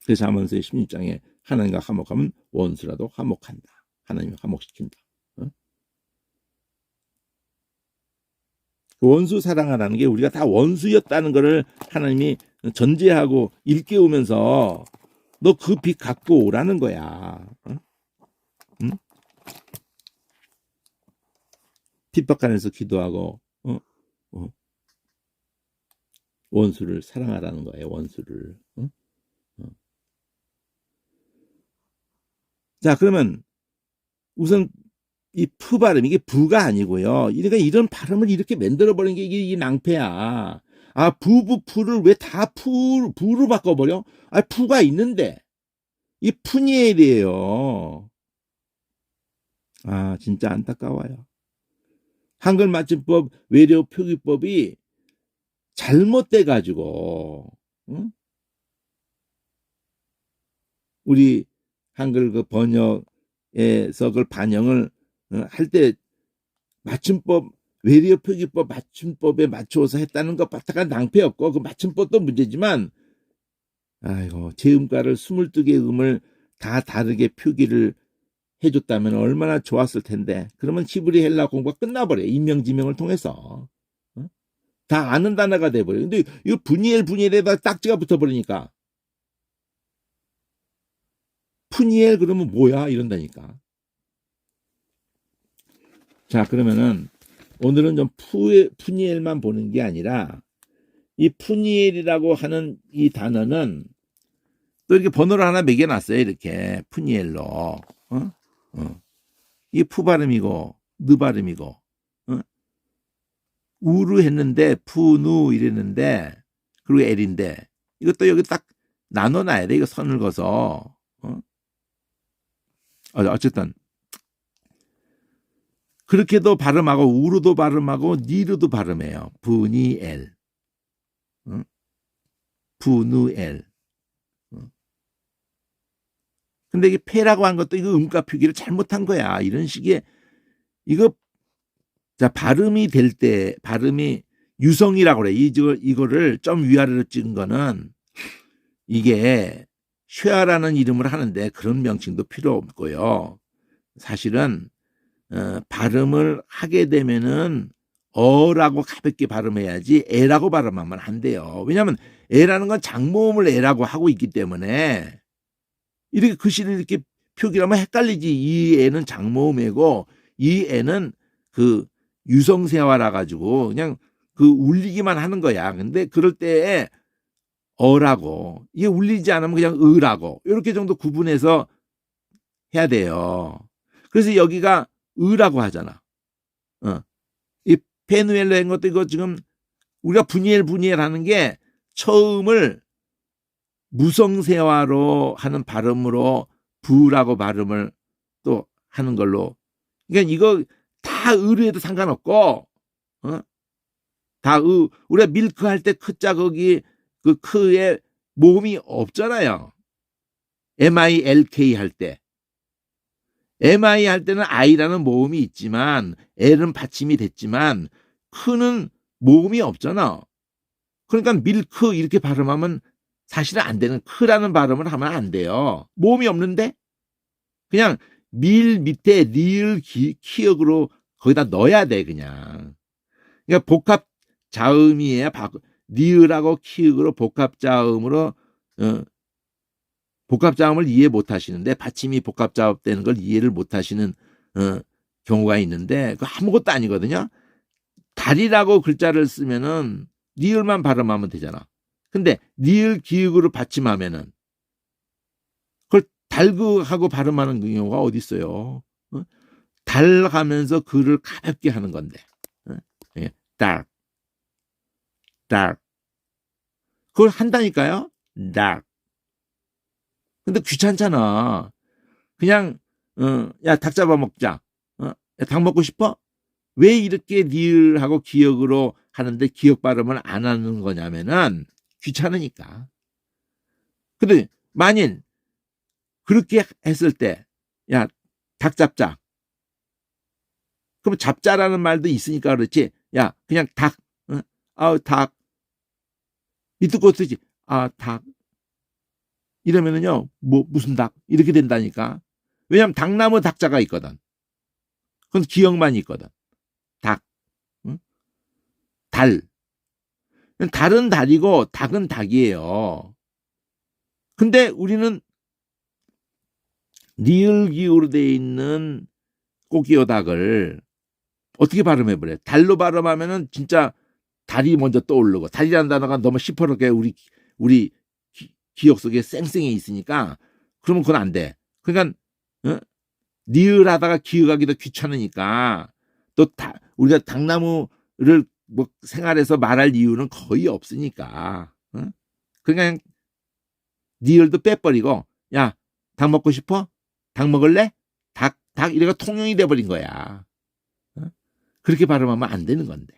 그래서 하면서 16장에 하나님과 화목하면 원수라도 화목한다. 하나님이 화목시킨다. 원수 사랑하라는 게 우리가 다 원수였다는 것을 하나님이 전제하고 일깨우면서 너 그 빚 갖고 오라는 거야. 응? 핍박하면서 기도하고 원수를 사랑하라는 거예요. 원수를. 자 그러면 우선 이 푸 발음 이게 부가 아니고요. 그러니까 이런 발음을 이렇게 만들어버린 게 이게 낭패야. 아 부부푸를 왜 다 부로 바꿔버려? 아 푸가 있는데 이 푸니엘이에요. 아 진짜 안타까워요. 한글 맞춤법 외래어 표기법이 잘못돼 가지고 우리 한글 그 번역에서 그걸 반영을 할 때 맞춤법 외래어 표기법 맞춤법에 맞춰서 했다는 것 바탕은 낭패였고 그 맞춤법도 문제지만 아이고 제음가를 22개 음을 다 다르게 표기를 해줬다면 얼마나 좋았을 텐데. 그러면 히브리 헬라 공부가 끝나버려. 인명지명을 통해서. 다 아는 단어가 돼버려. 근데 이거 분이엘에다 딱지가 붙어버리니까 푸니엘 그러면 뭐야 이런다니까. 자 그러면은 오늘은 좀 푸니엘만 보는 게 아니라 이 푸니엘이라고 하는 이 단어는 또 이렇게 번호를 하나 매겨놨어요. 이렇게 푸니엘로. 이 푸 발음이고 느 발음이고 우르 했는데 푸누 이랬는데 그리고 엘인데 이것도 여기 딱 나눠놔야 돼. 이거 선을 그어서. 어쨌든 그렇게도 발음하고 우르도 발음하고 니르도 발음해요. 부니엘 부누엘. 근데 이게 페라고 한 것도 이거 음가 표기를 잘못한 거야. 이런 식의 이거 자 발음이 될 때 발음이 유성이라고 그래. 이거를 좀 위아래로 찍은 거는 이게 쉐아라는 이름을 하는데 그런 명칭도 필요 없고요. 사실은 발음을 하게 되면은 어라고 가볍게 발음해야지 에라고 발음하면 안 돼요. 왜냐하면 에라는 건 장모음을 에라고 하고 있기 때문에 이렇게 글씨를 이렇게 표기를 하면 헷갈리지. 이 애는 장모음이고 이 애는 그 유성세화라 가지고 그냥 그 울리기만 하는 거야. 근데 그럴 때에 어라고, 이게 울리지 않으면 그냥 으라고 이렇게 정도 구분해서 해야 돼요. 그래서 여기가 으라고 하잖아. 이 페누엘레인 것도 이거 지금 우리가 분이엘 하는 게 처음을 무성세화로 하는 발음으로 부라고 발음을 또 하는 걸로. 그러니까 이거 다 으로 해도 상관없고, 다 우리가 밀크 할 때 크자 거기 그 크에 모음이 없잖아요. MILK 할 때. MI 할 때는 I라는 모음이 있지만 L은 받침이 됐지만 크는 모음이 없잖아. 그러니까 밀크 이렇게 발음하면 사실은 안 되는, 크라는 발음을 하면 안 돼요. 모음이 없는데 그냥 밀 밑에 리을 키역으로 거기다 넣어야 돼 그냥. 그러니까 복합 자음이에요. 리을하고 키역으로 복합 자음으로 복합 자음을 이해 못 하시는데, 받침이 복합 자음 되는 걸 이해를 못 하시는 경우가 있는데 그 아무것도 아니거든요. 달이라고 글자를 쓰면은 리을만 발음하면 되잖아. 근데 리을 기역으로 받침하면은 그걸 달그하고 발음하는 경우가 어디 있어요? 달 하면서 글을 가볍게 하는 건데. dark, dark. 그걸 한다니까요. dark. 근데 귀찮잖아. 그냥 야, 닭 잡아 먹자. 야, 닭 먹고 싶어? 왜 이렇게 리을하고 기역으로 하는데 기역 발음을 안 하는 거냐면은 귀찮으니까. 근데 만일 그렇게 했을 때, 야, 닭 잡자. 그럼 잡자라는 말도 있으니까 그렇지. 야, 그냥 닭. 아우, 닭. 밑도 끝도 쓰지. 아, 닭. 이러면은요, 무슨 닭? 이렇게 된다니까. 왜냐면 닭나무 닭자가 있거든. 그건 기역만 있거든. 닭. 응? 달. 달은 달이고 닭은 닭이에요. 근데 우리는 리을 기호로 되어 있는 꼬기어 닭을 어떻게 발음해버려? 달로 발음하면은 진짜 달이 먼저 떠오르고, 달이라는 단어가 너무 시퍼렇게 우리 기억 속에 쌩쌩해 있으니까 그러면 그건 안 돼. 그러니까 리을 하다가 기억하기도 귀찮으니까 또 우리가 닭나무를 뭐 생활에서 말할 이유는 거의 없으니까. 그냥 리을도 빼버리고, 야, 닭 먹고 싶어? 닭 먹을래? 닭 이래가 통용이 돼버린 거야. 그렇게 발음하면 안 되는 건데.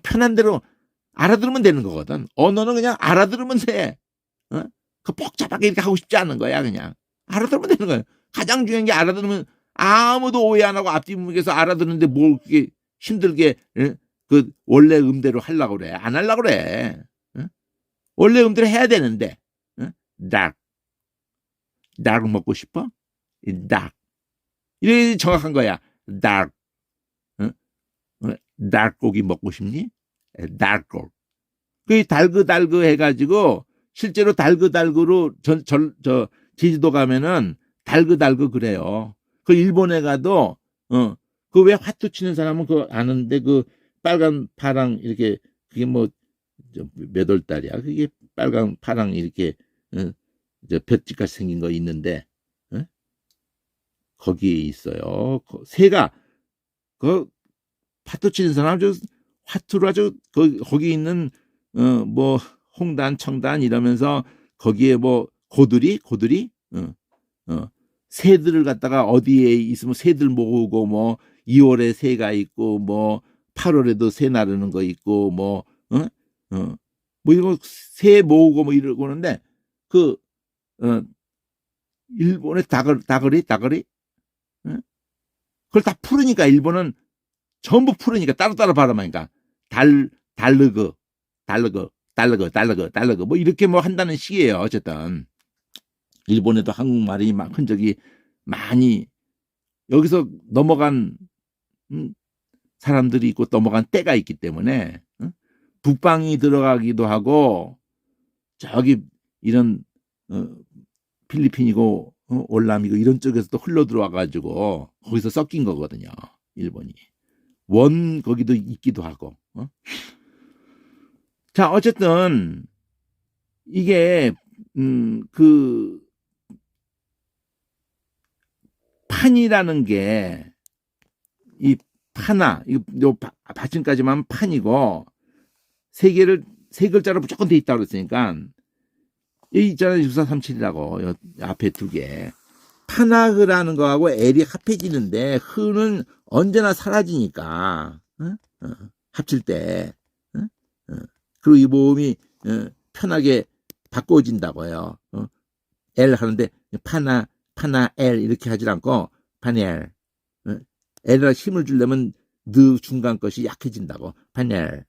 편한 대로 알아들으면 되는 거거든. 언어는 그냥 알아들으면 돼. 그 복잡하게 이렇게 하고 싶지 않은 거야. 그냥 알아들으면 되는 거야. 가장 중요한 게 알아들으면, 아무도 오해 안 하고 앞뒤문에서 알아듣는데 뭘 그렇게 힘들게 그 원래 음대로 하려고 그래. 안 하려고 그래. 원래 음대로 해야 되는데. 닭 먹고 싶어? 닭. 이게 정확한 거야. 닭. 닭고기 먹고 싶니? 닭고. 그 달그 해가지고 실제로 달그로 저 제주도 가면은 달그 그래요. 그 일본에 가도 그 왜 화투 치는 사람은 그 아는데, 그 빨간 파랑 이렇게, 그게 뭐 몇 월 달이야? 그게 빨간 파랑 이렇게 저 볏짚같이 생긴 거 있는데 거기에 있어요. 새가 그 파투 치는 사람 아주 화투를 아주 거기 있는 뭐 홍단 청단 이러면서 거기에 뭐 고들이 새들을 갖다가 어디에 있으면 새들 모으고, 뭐 2월에 새가 있고 뭐 8월에도 새 나르는 거 있고 뭐 뭐 이거 새 모으고 뭐 이러고 하는데, 그 일본의 다거리 그걸 다 풀으니까, 일본은 전부 풀으니까 따로따로 발음하니까 달르그 뭐 이렇게 뭐 한다는 식이에요. 어쨌든 일본에도 한국말이 막 흔적이 많이 여기서 넘어간 사람들이 있고 넘어간 때가 있기 때문에 북방이 들어가기도 하고 저기 이런 필리핀이고 월남이고 이런 쪽에서 또 흘러 들어와 가지고 거기서 섞인 거거든요. 일본이 거기도 있기도 하고. 자, 어쨌든 이게 그 판이라는 게 이 파나 요 받침까지만 판이고 세 글자로 무조건 돼 있다고 그랬으니까 여기 있잖아요. 6437이라고 앞에 두 개. 파나흐라는 거하고 L이 합해지는데 흐는 언제나 사라지니까 합칠 때 그리고 이 모음이 편하게 바꿔진다고요. L 하는데 파나 L 이렇게 하지 않고 파넬. L이라 힘을 주려면 느 중간 것이 약해진다고. 파넬.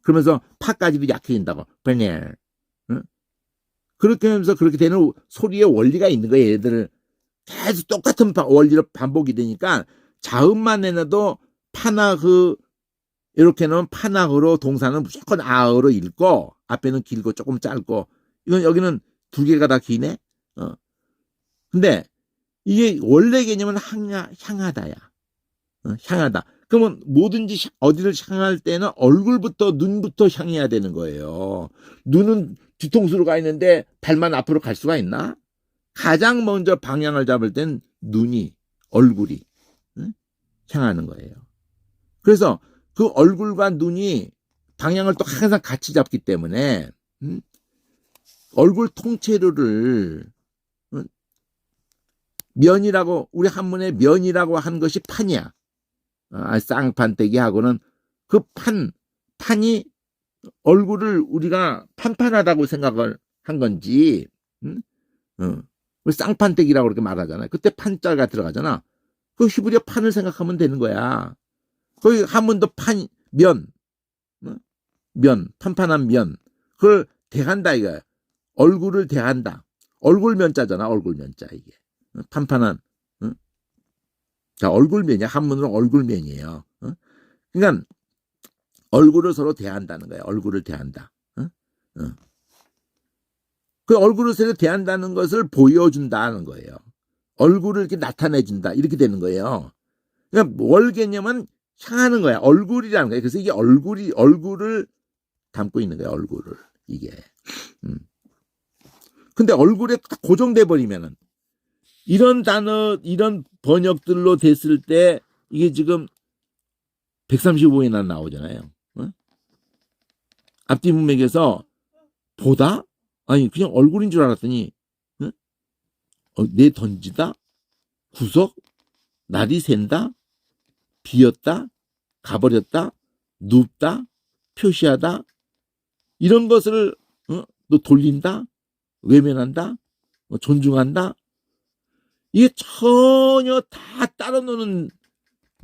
그러면서 파까지도 약해진다고. 파넬. 그렇게 하면서 그렇게 되는 소리의 원리가 있는 거예요. 얘들을 계속 똑같은 원리로 반복이 되니까 자음만 내놔도 파나흐 이렇게 넣으면 파나흐로 동사는 무조건 아으로 읽고 앞에는 길고 조금 짧고 이건 여기는 두 개가 다 기네. 근데 이게 원래 개념은 향하다야. 향하다. 그러면 뭐든지 어디를 향할 때는 얼굴부터 눈부터 향해야 되는 거예요. 눈은 뒤통수로 가 있는데 발만 앞으로 갈 수가 있나? 가장 먼저 방향을 잡을 땐 눈이 얼굴이 향하는 거예요. 그래서 그 얼굴과 눈이 방향을 또 항상 같이 잡기 때문에 얼굴 통째로를 면이라고 우리 한문에 면이라고 한 것이 판이야. 쌍판떼기하고는 그 판이 얼굴을 우리가 판판하다고 생각을 한 건지, 쌍판떼기라고 그렇게 말하잖아요. 그때 판자가 들어가잖아. 그 히브리어 판을 생각하면 되는 거야. 거기 한문도 면, 판판한 면. 그걸 대한다 이거야. 얼굴을 대한다. 얼굴 면자잖아. 얼굴 면자 이게. 판판한. 자, 얼굴면이야. 한문으로 얼굴면이에요. 그러니까 얼굴을 서로 대한다는 거예요. 얼굴을 대한다. 그 얼굴을 서로 대한다는 것을 보여준다는 거예요. 얼굴을 이렇게 나타내준다. 이렇게 되는 거예요. 그러니까 월 개념은 향하는 거야. 얼굴이라는 거예요. 그래서 이게 얼굴을 담고 있는 거예요. 얼굴을. 이게. 근데 얼굴에 딱 고정돼 버리면은 이런 단어, 이런 번역들로 됐을 때 이게 지금 135회나 나오잖아요. 앞뒤 문맥에서 보다? 아니 그냥 얼굴인 줄 알았더니 내 던지다? 구석? 날이 샌다? 비었다? 가버렸다? 눕다? 표시하다? 이런 것을 너 돌린다? 외면한다? 존중한다? 이게 전혀 다 따로 노는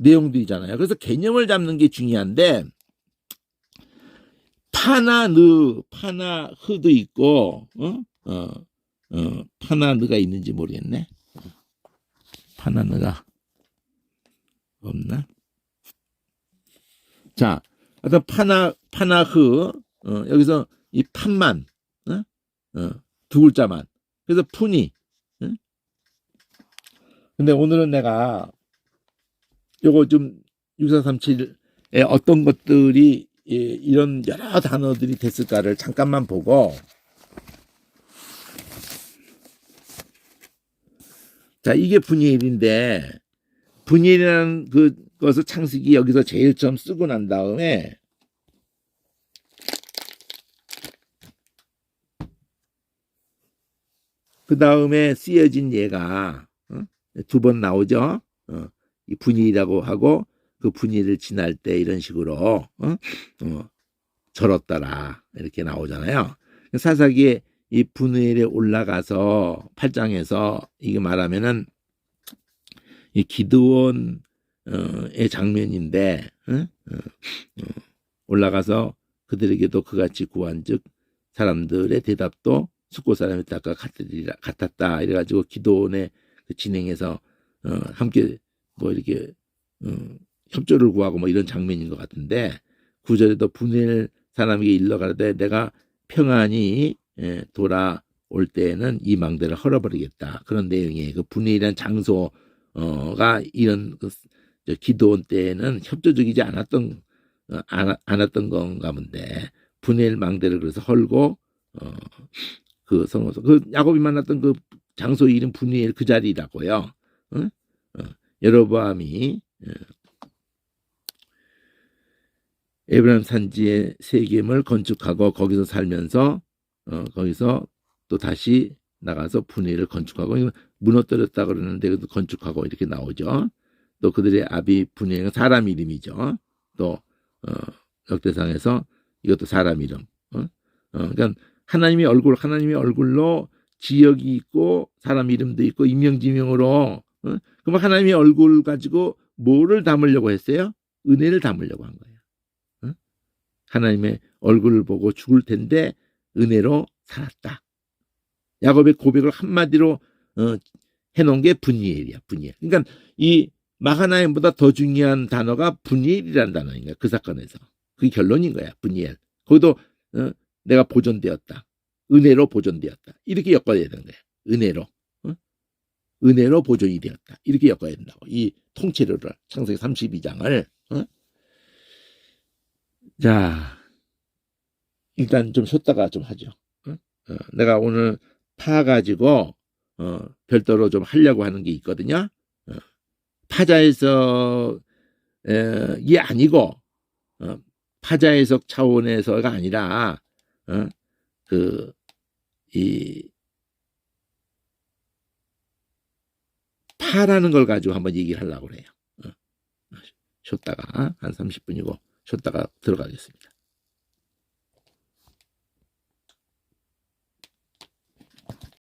내용들이잖아요. 그래서 개념을 잡는 게 중요한데 파나 흐도 있고 파나 느가 있는지 모르겠네. 파나 느가 없나? 자, 어떤 파나 흐 여기서 이 판만 두 글자만. 그래서 푼이. 근데 오늘은 내가 요거 좀 6437에 어떤 것들이 이런 여러 단어들이 됐을까를 잠깐만 보고, 자, 이게 분이엘인데 분이엘이라는 그것을 창세기 여기서 제일 처음 쓰고 난 다음에 그 다음에 쓰여진 예가 두 번 나오죠. 이 분이라고 하고 그 분이를 지날 때 이런 식으로 절었더라 이렇게 나오잖아요. 사사기에 이 분이엘에 올라가서 8장에서 이게 말하면은 이 기드온의 장면인데 올라가서 그들에게도 그같이 구한즉 사람들의 대답도 숫고 사람의 대답과 같았다. 이래가지고 기드온의 그 진행에서 함께 뭐 이렇게 협조를 구하고 뭐 이런 장면인 것 같은데 9절에도 분이엘 사람에게 일러가되 내가 평안히 돌아올 때에는 이 망대를 헐어버리겠다. 그런 내용의 그 분이엘이라는 장소가 이런 기드온 때에는 협조적이지 않았던 건가 본데 분이엘 망대를 그래서 헐고 그 성어서 그 야곱이 만났던 그 장소 이름 분이엘 그 자리라고요. 여로보암이 에브라임 산지에 세겜을 건축하고 거기서 살면서 거기서 또 다시 나가서 분이엘을 건축하고 무너뜨렸다 그러는데 건축하고 이렇게 나오죠. 또 그들의 아비 분이엘은 사람 이름이죠. 또 역대상에서 이것도 사람 이름. 그러니까 하나님의 얼굴로 지역이 있고 사람 이름도 있고 임명지명으로 그럼 하나님의 얼굴 가지고 뭐를 담으려고 했어요? 은혜를 담으려고 한 거예요. 하나님의 얼굴을 보고 죽을 텐데 은혜로 살았다. 야곱의 고백을 한마디로 해놓은 게 분이엘이야. 분이엘. 그러니까 이 마하나임보다 더 중요한 단어가 분이엘이라는 단어인 거야. 그 사건에서. 그게 결론인 거야. 분이엘. 거기도 내가 보존되었다. 은혜로 보존되었다. 이렇게 엮어야 되는 거야. 은혜로. 은혜로 보존이 되었다. 이렇게 엮어야 된다고. 이 통째로를 창세기 32장을 자, 일단 좀 쉬었다가 좀 하죠. 내가 오늘 파 가지고 별도로 좀 하려고 하는 게 있거든요. 파자 해석이 아니고 파자 해석 차원에서가 아니라 이 파라는 걸 가지고 한번 얘기를 하려고 그래요. 쉬었다가 한 30분이고 쉬었다가 들어가겠습니다.